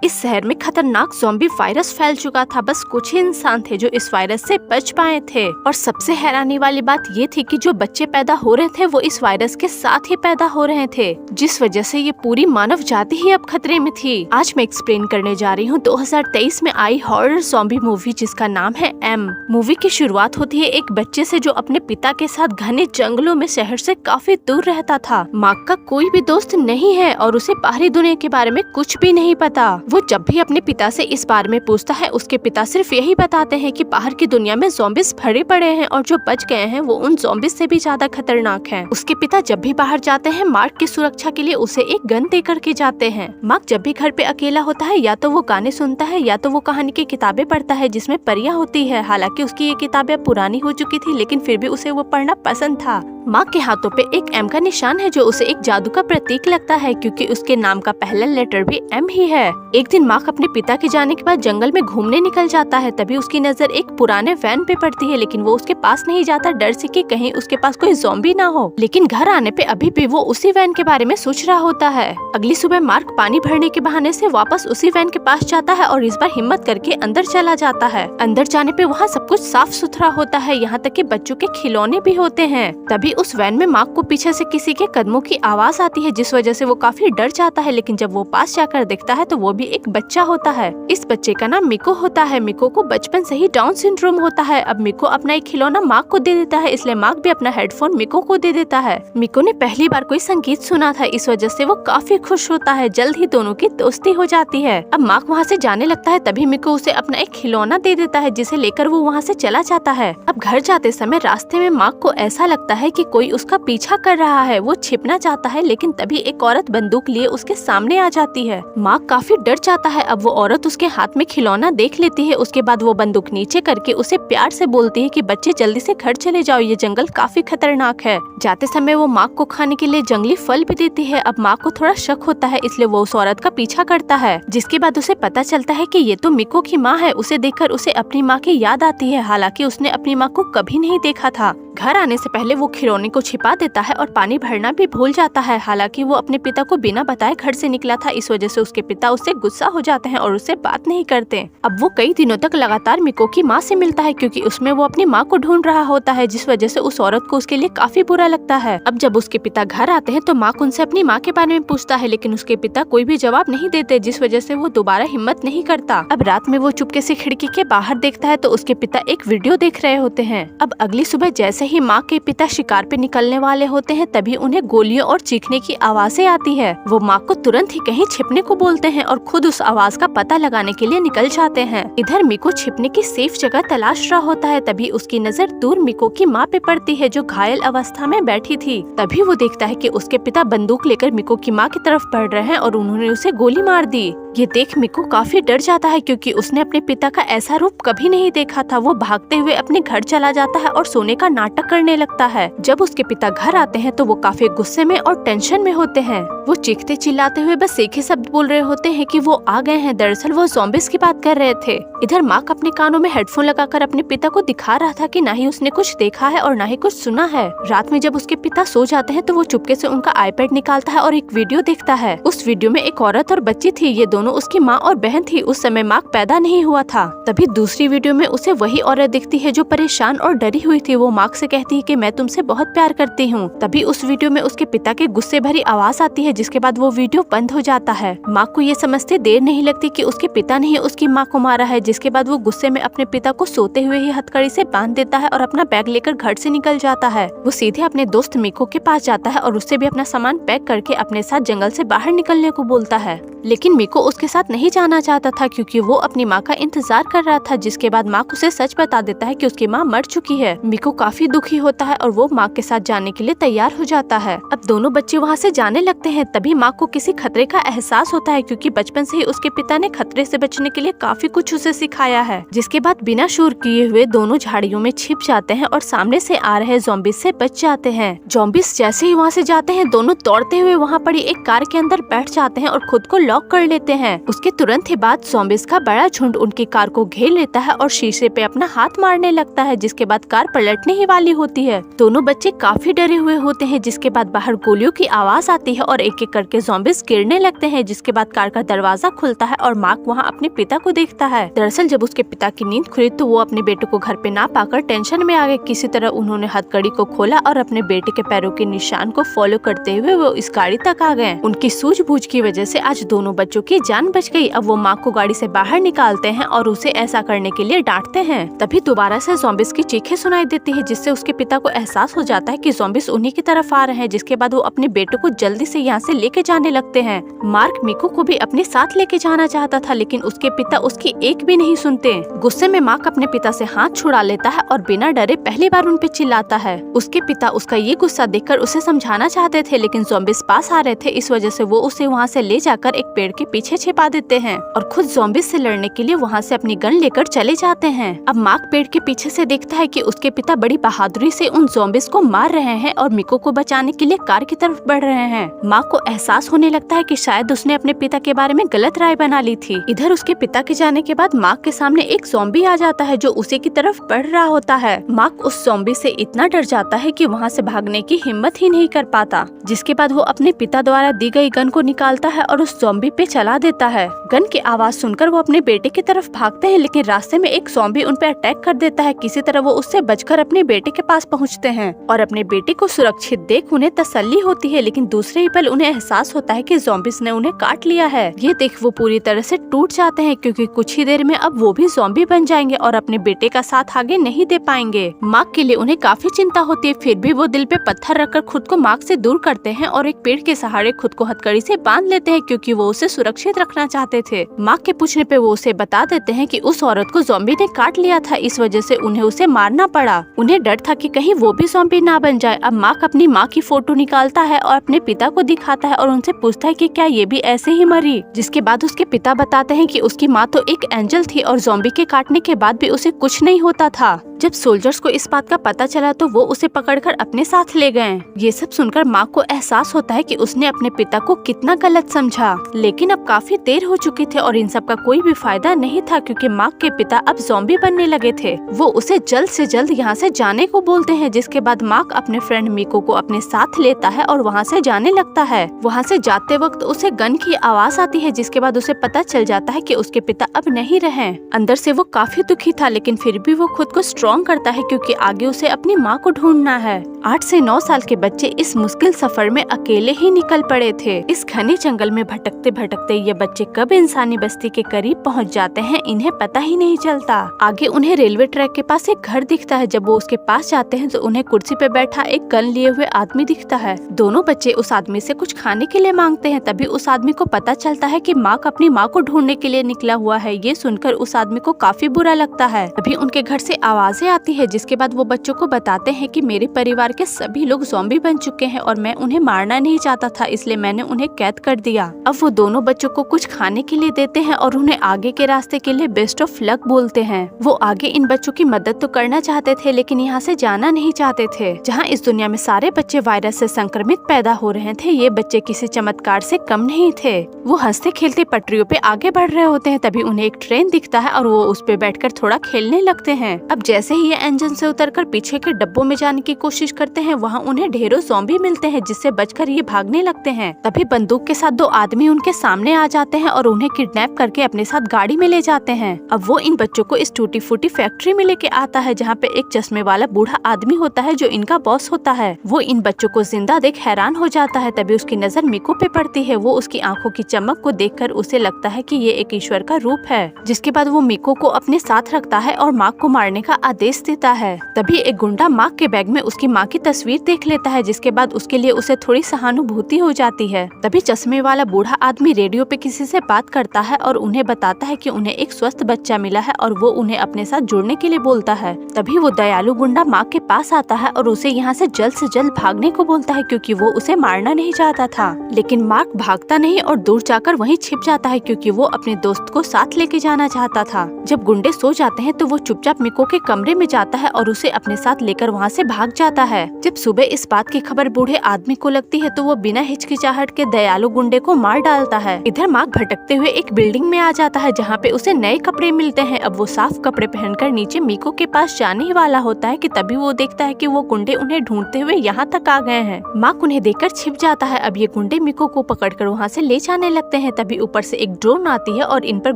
इस शहर में खतरनाक ज़ॉम्बी वायरस फैल चुका था। बस कुछ ही इंसान थे जो इस वायरस से बच पाए थे। और सबसे हैरानी वाली बात ये थी कि जो बच्चे पैदा हो रहे थे वो इस वायरस के साथ ही पैदा हो रहे थे, जिस वजह से ये पूरी मानव जाति ही अब खतरे में थी। आज मैं एक्सप्लेन करने जा रही हूँ 2023 में आई हॉरर ज़ॉम्बी मूवी जिसका नाम है एम। मूवी की शुरुआत होती है एक बच्चे से जो अपने पिता के साथ घने जंगलों में शहर से काफी दूर रहता था। माँ का कोई भी दोस्त नहीं है और उसे बाहरी दुनिया के बारे में कुछ भी नहीं पता। वो जब भी अपने पिता से इस बारे में पूछता है उसके पिता सिर्फ यही बताते हैं कि बाहर की दुनिया में ज़ॉम्बीज़ भरे पड़े हैं और जो बच गए हैं वो उन ज़ॉम्बीज़ से भी ज्यादा खतरनाक हैं। उसके पिता जब भी बाहर जाते हैं मार्क की सुरक्षा के लिए उसे एक गन दे करके जाते हैं। मार्क जब भी घर पे अकेला होता है या तो वो गाने सुनता है या तो वो कहानी की किताबें पढ़ता है जिसमें परियां होती है। हालांकि उसकी ये किताबें पुरानी हो चुकी थी लेकिन फिर भी उसे वो पढ़ना पसंद था। मार्क के हाथों पे एक एम का निशान है जो उसे एक जादू का प्रतीक लगता है क्योंकि उसके नाम का पहला लेटर भी एम ही है। एक दिन मार्क अपने पिता के जाने के बाद जंगल में घूमने निकल जाता है। तभी उसकी नजर एक पुराने वैन पे पड़ती है लेकिन वो उसके पास नहीं जाता, डर से कि कहीं उसके पास कोई ज़ॉम्बी ना हो। लेकिन घर आने पे अभी भी वो उसी वैन के बारे में सोच रहा होता है। अगली सुबह मार्क पानी भरने के बहाने से वापस उसी वैन के पास जाता है और इस बार हिम्मत करके अंदर चला जाता है। अंदर जाने पे वहाँ सब कुछ साफ सुथरा होता है, यहाँ तक कि बच्चों के खिलौने भी होते हैं। तभी उस वैन में मार्क को पीछे से किसी के कदमों की आवाज आती है जिस वजह से वो काफी डर जाता है। लेकिन जब वो पास जाकर देखता है तो वो भी एक बच्चा होता है। इस बच्चे का नाम मिको होता है। मिको को बचपन से ही डाउन सिंड्रोम होता है। अब मिको अपना एक खिलौना मार्क को दे देता है, इसलिए मार्क भी अपना हेडफोन मिको को दे देता है। मिको ने पहली बार कोई संगीत सुना था, इस वजह से वो काफी खुश होता है। जल्द ही दोनों की दोस्ती हो जाती है। अब मार्क वहाँ से जाने लगता है तभी मिको उसे अपना एक खिलौना दे देता है जिसे लेकर वो वहाँ से चला जाता है। अब घर जाते समय रास्ते में मार्क को ऐसा लगता है कि कोई उसका पीछा कर रहा है। वो छिपना चाहता है लेकिन तभी एक औरत बंदूक लिए उसके सामने आ जाती है। मार्क काफी डर जाता है। अब वो औरत उसके हाथ में खिलौना देख लेती है। उसके बाद वो बंदूक नीचे करके उसे प्यार से बोलती है कि बच्चे जल्दी से घर चले जाओ, ये जंगल काफी खतरनाक है। जाते समय वो मार्क को खाने के लिए जंगली फल भी देती है। अब मार्क को थोड़ा शक होता है इसलिए वो उस औरत का पीछा करता है, जिसके बाद उसे पता चलता है कि ये तो मिको की माँ है। उसे देखकर उसे अपनी माँ की याद आती है, हालांकि उसने अपनी माँ को कभी नहीं देखा था। घर आने से पहले वो खिलौने को छिपा देता है और पानी भरना भी भूल जाता है। हालांकि वो अपने पिता को बिना बताए घर से निकला था, इस वजह से उसके पिता उससे गुस्सा हो जाते हैं और उससे बात नहीं करते। अब वो कई दिनों तक लगातार मिको की माँ से मिलता है क्योंकि उसमें वो अपनी माँ को ढूंढ रहा होता है, जिस वजह से उस औरत को उसके लिए काफी बुरा लगता है। अब जब उसके पिता घर आते हैं तो मार्क उनसे अपनी माँ के बारे में पूछता है लेकिन उसके पिता कोई भी जवाब नहीं देते, जिस वजह से वो दोबारा हिम्मत नहीं करता। अब रात में वो चुपके से खिड़की के बाहर देखता है तो उसके पिता एक वीडियो देख रहे होते हैं। अब अगली सुबह जैसे ही माँ के पिता शिकार पे निकलने वाले होते हैं तभी उन्हें गोलियों और चीखने की आवाजें आती है। वो माँ को तुरंत ही कहीं छिपने को बोलते हैं और खुद उस आवाज का पता लगाने के लिए निकल जाते हैं। इधर मिको छिपने की सेफ जगह तलाश रहा होता है तभी उसकी नजर दूर मिको की माँ पे पड़ती है जो घायल अवस्था में बैठी थी। तभी वो देखता है कि उसके पिता बंदूक लेकर मिको की माँ की तरफ बढ़ रहे हैं और उन्होंने उसे गोली मार दी। ये देख मिको काफी डर जाता है क्योंकि उसने अपने पिता का ऐसा रूप कभी नहीं देखा था। वो भागते हुए अपने घर चला जाता है और सोने का नाटक करने लगता है। जब उसके पिता घर आते हैं तो वो काफी गुस्से में और टेंशन में होते हैं। वो चीखते चिल्लाते हुए बस एक ही शब्द बोल रहे होते हैं कि वो आ गए हैं। दरअसल वो ज़ॉम्बीज़ की बात कर रहे थे। इधर मार्क अपने कानों में हेडफोन लगाकर अपने पिता को दिखा रहा था कि ना ही उसने कुछ देखा है और ना ही कुछ सुना है। रात में जब उसके पिता सो जाते हैं तो वो चुपके से उनका आईपैड निकालता है और एक वीडियो देखता है। उस वीडियो में एक औरत और बच्ची थी, ये दोनों उसकी माँ और बहन थी। उस समय मार्क पैदा नहीं हुआ था। तभी दूसरी वीडियो में उसे वही औरत दिखती है जो परेशान और डरी हुई थी। वो मार्क से कहती है कि मैं तुमसे बहुत प्यार करती हूँ। तभी उस वीडियो में उसके पिता के गुस्से भरी आवाज आती है, जिसके बाद वो वीडियो बंद हो जाता है। मार्क को ये समझते देर नहीं लगती कि उसके पिता ने ही उसकी माँ को मारा है, जिसके बाद वो गुस्से में अपने पिता को सोते हुए ही हथकड़ी से बांध देता है और अपना बैग लेकर घर से निकल जाता है। वो सीधे अपने दोस्त मिको के पास जाता है और उससे भी अपना सामान पैक करके अपने साथ जंगल से बाहर निकलने को बोलता है। लेकिन मिको उसके साथ नहीं जाना चाहता था क्योंकि वो अपनी माँ का इंतजार कर रहा था, जिसके बाद मार्क उसे सच बता देता है कि उसकी माँ मर चुकी है। मिको काफी दुखी होता है और वो मार्क के साथ जाने के लिए तैयार हो जाता है। अब दोनों बच्चे वहाँ से जाने लगते हैं तभी मार्क को किसी खतरे का एहसास होता है क्योंकि बचपन से ही उसके पिता ने खतरे से बचने के लिए काफी कुछ उसे सिखाया है। जिसके बाद बिना शोर किए हुए दोनों झाड़ियों में छिप जाते हैं और सामने से आ रहे ज़ॉम्बीज़ से बच जाते हैं। ज़ॉम्बीज़ जैसे ही वहाँ से जाते हैं दोनों दौड़ते हुए वहाँ पड़ी एक कार के अंदर बैठ जाते हैं और खुद को लॉक कर लेते हैं। हैं। उसके तुरंत ही बाद ज़ॉम्बीज़ का बड़ा झुंड उनकी कार को घेर लेता है और शीशे पे अपना हाथ मारने लगता है, जिसके बाद कार पलटने ही वाली होती है। दोनों बच्चे काफी डरे हुए होते हैं, जिसके बाद बाहर गोलियों की आवाज आती है और एक एक करके ज़ॉम्बीज़ गिरने लगते हैं, जिसके बाद कार का दरवाजा खुलता है और मार्क वहाँ अपने पिता को देखता है। दरअसल जब उसके पिता की नींद खुली तो वो अपने बेटे को घर पे ना पाकर टेंशन में आ गए। किसी तरह उन्होंने हथकड़ी को खोला और अपने बेटे के पैरों के निशान को फॉलो करते हुए वो इस गाड़ी तक आ गए। उनकी सूझबूझ की वजह से आज दोनों बच्चों की जान बच गई। अब वो मार्क को गाड़ी से बाहर निकालते हैं और उसे ऐसा करने के लिए डांटते हैं। तभी दोबारा से ज़ॉम्बीज़ की चीखें सुनाई देती है, जिससे उसके पिता को एहसास हो जाता है कि ज़ॉम्बीज़ उन्हीं की तरफ आ रहे हैं। जिसके बाद वो अपने बेटे को जल्दी से यहाँ से लेके जाने लगते हैं। मार्क मिको को भी अपने साथ लेके जाना चाहता था, लेकिन उसके पिता उसकी एक भी नहीं सुनते। गुस्से में मार्क अपने पिता से हाथ छुड़ा लेता है और बिना डरे पहली बार उन पे चिल्लाता है। उसके पिता उसका ये गुस्सा देखकर उसे समझाना चाहते थे, लेकिन ज़ॉम्बीज़ पास आ रहे थे, इस वजह से वो उसे वहाँ से ले जाकर एक पेड़ के पीछे छिपा देते हैं और खुद ज़ॉम्बीज़ से लड़ने के लिए वहाँ से अपनी गन लेकर चले जाते हैं। अब मार्क पेड़ के पीछे से देखता है कि उसके पिता बड़ी बहादुरी से उन ज़ॉम्बीज़ को मार रहे हैं और मिको को बचाने के लिए कार की तरफ बढ़ रहे हैं। मार्क को एहसास होने लगता है कि शायद उसने अपने पिता के बारे में गलत राय बना ली थी। इधर उसके पिता के जाने के बाद मार्क के सामने एक ज़ॉम्बी आ जाता है जो उसी की तरफ बढ़ रहा होता है। मार्क उस ज़ॉम्बी से इतना डर जाता है कि वहाँ से भागने की हिम्मत ही नहीं कर पाता। जिसके बाद वो अपने पिता द्वारा दी गई गन को निकालता है और उस ज़ॉम्बी पे चला देता है। गन की आवाज सुनकर वो अपने बेटे की तरफ भागते हैं, लेकिन रास्ते में एक ज़ॉम्बी उन पे अटैक कर देता है। किसी तरह वो उससे बचकर अपने बेटे के पास पहुँचते हैं और अपने बेटे को सुरक्षित देख उन्हें तसल्ली होती है, लेकिन दूसरे ही पल उन्हें एहसास होता है कि ज़ॉम्बीज़ ने उन्हें काट लिया है। ये देख वो पूरी तरह से टूट जाते हैं, क्योंकि कुछ ही देर में अब वो भी ज़ॉम्बी बन जाएंगे और अपने बेटे का साथ आगे नहीं दे पाएंगे। मार्क के लिए उन्हें काफी चिंता होती है, फिर भी वो दिल पे पत्थर रखकर खुद को मार्क से दूर करते हैं और एक पेड़ के सहारे खुद को हथकड़ी से बांध लेते हैं, क्योंकि वो उसे सुरक्षित रखना चाहते थे। मार्क के पूछने पे वो उसे बता देते हैं कि उस औरत को ज़ॉम्बी ने काट लिया था, इस वजह से उन्हें उसे मारना पड़ा। उन्हें डर था कि कहीं वो भी ज़ॉम्बी ना बन जाए। अब मार्क अपनी माँ की फोटो निकालता है और अपने पिता को दिखाता है और उनसे पूछता है कि क्या ये भी ऐसे ही मरी। जिसके बाद उसके पिता बताते हैं कि उसकी माँ तो एक एंजल थी और ज़ॉम्बी के काटने के बाद भी उसे कुछ नहीं होता था। जब सोल्जर्स को इस बात का पता चला तो वो उसे पकड़कर अपने साथ ले गए। ये सब सुनकर माँ को एहसास होता है कि उसने अपने पिता को कितना गलत समझा, लेकिन अब काफी देर हो चुकी थी और इन सब का कोई भी फायदा नहीं था, क्योंकि मार्क के पिता अब ज़ॉम्बी बनने लगे थे। वो उसे जल्द से जल्द यहाँ से जाने को बोलते हैं, जिसके बाद मार्क अपने फ्रेंड मिको को अपने साथ लेता है और वहाँ से जाने लगता है। वहाँ से जाते वक्त उसे गन की आवाज आती है, जिसके बाद उसे पता चल जाता है कि उसके पिता अब नहीं रहे। अंदर से वो काफी दुखी था, लेकिन फिर भी वो खुद को स्ट्रॉन्ग करता है, क्योंकि आगे उसे अपनी माँ को ढूंढना है। 8 से 9 साल के बच्चे इस मुश्किल सफर में अकेले ही निकल पड़े थे। इस घने जंगल में भटकते भटकते ये बच्चे कब इंसानी बस्ती के करीब पहुंच जाते हैं इन्हें पता ही नहीं चलता। आगे उन्हें रेलवे ट्रैक के पास एक घर दिखता है। जब वो उसके पास जाते हैं तो उन्हें कुर्सी पे बैठा एक गन लिए हुए आदमी दिखता है। दोनों बच्चे उस आदमी से कुछ खाने के लिए मांगते हैं। तभी उस आदमी को पता चलता है कि मार्क अपनी माँ को ढूंढने के लिए निकला हुआ है। ये सुनकर उस आदमी को काफी बुरा लगता है। अभी उनके घर से आवाजें आती है, जिसके बाद वो बच्चों को बताते हैं कि मेरे परिवार के सभी लोग ज़ॉम्बी बन चुके हैं और मैं उन्हें मारना नहीं चाहता था, इसलिए मैंने उन्हें कैद कर दिया। अब वो दोनों बच्चों को कुछ खाने के लिए देते हैं और उन्हें आगे के रास्ते के लिए बेस्ट ऑफ लक बोलते हैं। वो आगे इन बच्चों की मदद तो करना चाहते थे, लेकिन यहाँ से जाना नहीं चाहते थे। जहाँ इस दुनिया में सारे बच्चे वायरस से संक्रमित पैदा हो रहे थे, ये बच्चे किसी चमत्कार से कम नहीं थे। वो हंसते खेलते पटरियों पे आगे बढ़ रहे होते हैं। तभी उन्हें एक ट्रेन दिखता है और वो उस पे बैठकर थोड़ा खेलने लगते हैं। अब जैसे ही ये इंजन से उतरकर पीछे के डब्बों में जाने की कोशिश करते हैं, वहाँ उन्हें ढेरों ज़ॉम्बी मिलते हैं, जिससे बचकर ये भागने लगते हैं। तभी बंदूक के साथ 2 आदमी उनके सामने आ जाते हैं और उन्हें किडनैप करके अपने साथ गाड़ी में ले जाते हैं। अब वो इन बच्चों को इस टूटी फूटी फैक्ट्री में लेके आता है, जहाँ पे एक चश्मे वाला बूढ़ा आदमी होता है जो इनका बॉस होता है। वो इन बच्चों को जिंदा देख हैरान हो जाता है। तभी उसकी नजर मिको पे पड़ती है। वो उसकी आंखों की चमक को देखकर उसे लगता है कि ये एक ईश्वर का रूप है। जिसके बाद वो मिको को अपने साथ रखता है और मार्क को मारने का आदेश देता है। तभी एक गुंडा मार्क के बैग में उसकी माँ की तस्वीर देख लेता है, जिसके बाद उसके लिए उसे थोड़ी सहानुभूति हो जाती है। तभी चश्मे वाला बूढ़ा आदमी रेडियो पे किसी से बात करता है और उन्हें बताता है कि उन्हें एक स्वस्थ बच्चा मिला है और वो उन्हें अपने साथ जुड़ने के लिए बोलता है। तभी वो दयालु गुंडा मार्क के पास आता है और उसे यहाँ से जल्द भागने को बोलता है, क्योंकि वो उसे मारना नहीं चाहता था। लेकिन मार्क भागता नहीं और दूर जाकर वहीं छिप जाता है, क्योंकि वो अपने दोस्त को साथ लेके जाना चाहता था। जब गुंडे सो जाते हैं तो वो चुपचाप मिको के कमरे कमरे में जाता है और उसे अपने साथ लेकर वहाँ से भाग जाता है। जब सुबह इस बात की खबर बूढ़े आदमी को लगती है तो वो बिना हिचकिचाहट के दयालु गुंडे को मार डालता है। इधर मार्क भटकते हुए एक बिल्डिंग में आ जाता है जहाँ पे उसे नए कपड़े मिलते हैं। अब वो साफ कपड़े पहनकर नीचे मीको के पास जाने ही वाला होता है कि तभी वो देखता है कि वो गुंडे उन्हें ढूंढते हुए यहाँ तक आ गए हैं। मार्क उन्हें देखकर छिप जाता है। अब ये गुंडे मीको को पकड़कर वहाँ से ले जाने लगते हैं। तभी ऊपर से एक ड्रोन आती है और इन पर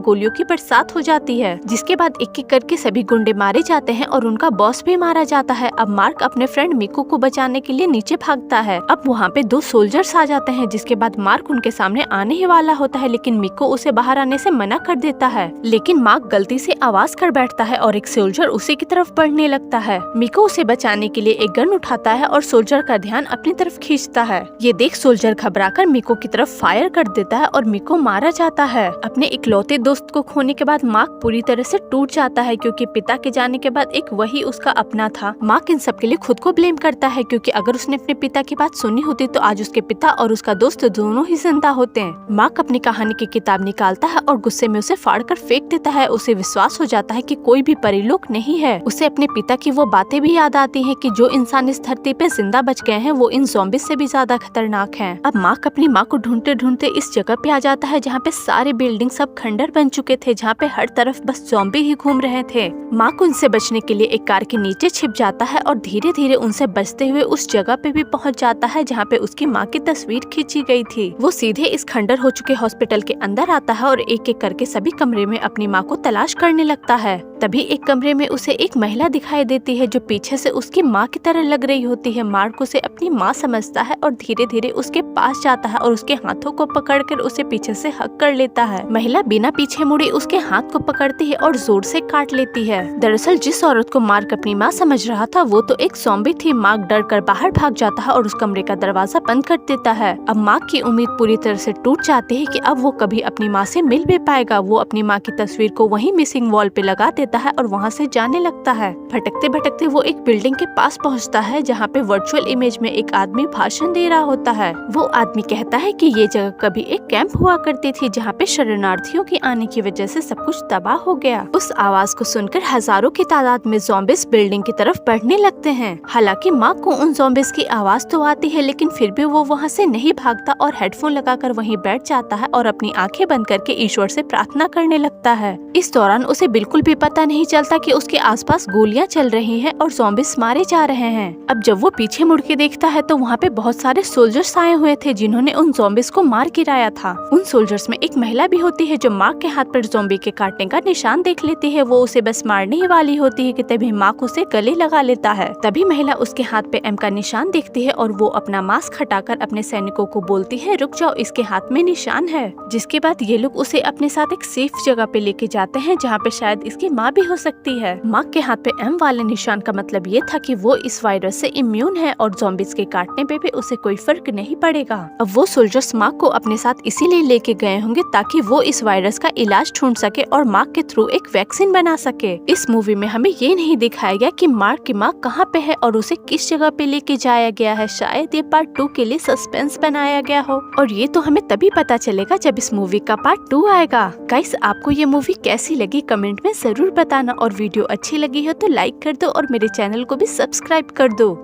गोलियों की बरसात हो जाती है, जिसके बाद एक एक करके सभी गुंडे मारे जाते हैं और उनका बॉस भी मारा जाता है। अब मार्क अपने फ्रेंड मीको को बचाने के लिए नीचे भागता है। अब वहाँ पे 2 सोल्जर्स आ जाते हैं, जिसके बाद मार्क उनके सामने आने ही वाला होता है, लेकिन मीको उसे बाहर आने से मना कर देता है। लेकिन मार्क गलती से आवाज कर बैठता है और एक सोल्जर उसी की तरफ बढ़ने लगता है। मीको उसे बचाने के लिए एक गन उठाता है और सोल्जर का ध्यान अपनी तरफ खींचता है। ये देख सोल्जर घबराकर मीको की तरफ फायर कर देता है और मीको मारा जाता है। अपने इकलौते दोस्त को खोने के बाद मार्क पूरी तरह से टूट जाता है, क्योंकि पिता के जाने के बाद एक वही उसका अपना था। मार्क इन सब के लिए खुद को ब्लेम करता है, क्योंकि अगर उसने अपने पिता की बात सुनी होती तो आज उसके पिता और उसका दोस्त दोनों ही जिंदा होते हैं। मार्क अपनी कहानी की किताब निकालता है और गुस्से में उसे फाड़ कर फेंक देता है। उसे विश्वास हो जाता है कि कोई भी परिलोक नहीं है। उसे अपने पिता की वो बातें भी याद आती हैं कि जो इंसान इस धरती पे जिंदा बच गए हैं वो इन ज़ॉम्बीज़ से भी ज्यादा खतरनाक हैं। अब मार्क अपनी माँ को ढूंढते ढूंढते इस जगह पे आ जाता है जहाँ पे सारे बिल्डिंग सब खंडर बन चुके थे, जहाँ पे हर तरफ बस ज़ॉम्बी ही घूम रहे थे। मार्क उनसे बचने के लिए एक कार के नीचे छिप जाता है और धीरे धीरे उनसे बचते हुए उस जगह पे भी पहुँच जाता है जहाँ पे उसकी माँ की तस्वीर खींची गई थी। वो सीधे इस खंडर हो चुके हॉस्पिटल के अंदर आता है और एक एक करके सभी कमरे में अपनी माँ को तलाश करने लगता है। तभी एक कमरे में उसे एक महिला दिखाई देती है जो पीछे से उसकी माँ की तरह लग रही होती है। मार्क उसे अपनी माँ समझता है और धीरे धीरे उसके पास जाता है और उसके हाथों को पकड़कर उसे पीछे से हक कर लेता है। महिला बिना पीछे मुड़े उसके हाथ को पकड़ती है और जोर से काट लेती है। दरअसल जिस औरत को मार्क अपनी माँ समझ रहा था वो तो एक ज़ॉम्बी थी। मार्क डर कर बाहर भाग जाता है और उस कमरे का दरवाजा बंद कर देता है। अब मार्क की उम्मीद पूरी तरह से टूट जाती है कि अब वो कभी अपनी माँ से मिल भी पाएगा। वो अपनी माँ की तस्वीर को वहीं मिसिंग वॉल पे लगा देता है और वहाँ से जाने लगता है। भटकते भटकते वो एक बिल्डिंग के पास पहुँचता है जहाँ पे वर्चुअल इमेज में एक आदमी भाषण दे रहा होता है। वो आदमी कहता है कि ये जगह कभी एक कैंप हुआ करती थी जहाँ पे शरणार्थियों के आने की वजह से सब कुछ तबाह हो गया। उस आवाज को सुनकर हजारों की तादाद में ज़ॉम्बीज़ बिल्डिंग की तरफ बढ़ने लगते हैं। हालांकि मार्क को उन ज़ॉम्बीज़ की आवाज तो आती है, लेकिन फिर भी वो वहाँ से नहीं भागता और हेडफोन लगाकर वहीं बैठ जाता है और अपनी आंखें बंद करके ईश्वर से प्रार्थना करने लगता है। इस दौरान उसे बिल्कुल भी पता नहीं चलता कि उसके आसपास गोलियां चल रही हैं और ज़ॉम्बीज़ मारे जा रहे हैं। अब जब वो पीछे मुड़ के देखता है तो वहाँ पे बहुत सारे सोल्जर्स आए हुए थे जिन्होंने उन ज़ॉम्बीज़ को मार गिराया था। उन सोल्जर्स में एक महिला भी होती है जो मार्क के हाथ पर ज़ॉम्बी के काटने का निशान देख लेती है। वो उसे बस मारने ही वाली होती है कि तभी मार्क उसे गले लगा लेता है। तभी महिला उसके हाथ पे एम का निशान देखती है और वो अपना मास्क हटाकर अपने सैनिकों को बोलती है, रुक जाओ, इसके हाथ में निशान है। जिसके बाद ये लोग उसे अपने साथ एक सेफ जगह पे लेके जाते हैं जहाँ पे शायद इसकी माँ भी हो सकती है। मार्क के हाथ पे एम वाले निशान का मतलब ये था कि वो इस वायरस से इम्यून है और ज़ॉम्बीज़ के काटने पे भी उसे कोई फर्क नहीं पड़ेगा। अब वो सोल्जर्स मार्क को अपने साथ इसीलिए लेके गए होंगे ताकि वो इस वायरस का इलाज ढूंढ सके और मार्क के थ्रू एक वैक्सीन बना सके। इस मूवी में हमें ये नहीं दिखाया गया कि मार्क की माँ कहाँ पे है और उसे किस जगह पे लेके जाया गया है। शायद ये पार्ट 2 के लिए सस्पेंस बनाया गया हो और ये तो हमें तभी पता चलेगा जब इस मूवी का पार्ट 2 आएगा। गाइस, आपको ये मूवी कैसी लगी कमेंट में जरूर बताना और वीडियो अच्छी लगी हो तो लाइक कर दो और मेरे चैनल को भी सब्सक्राइब कर दो।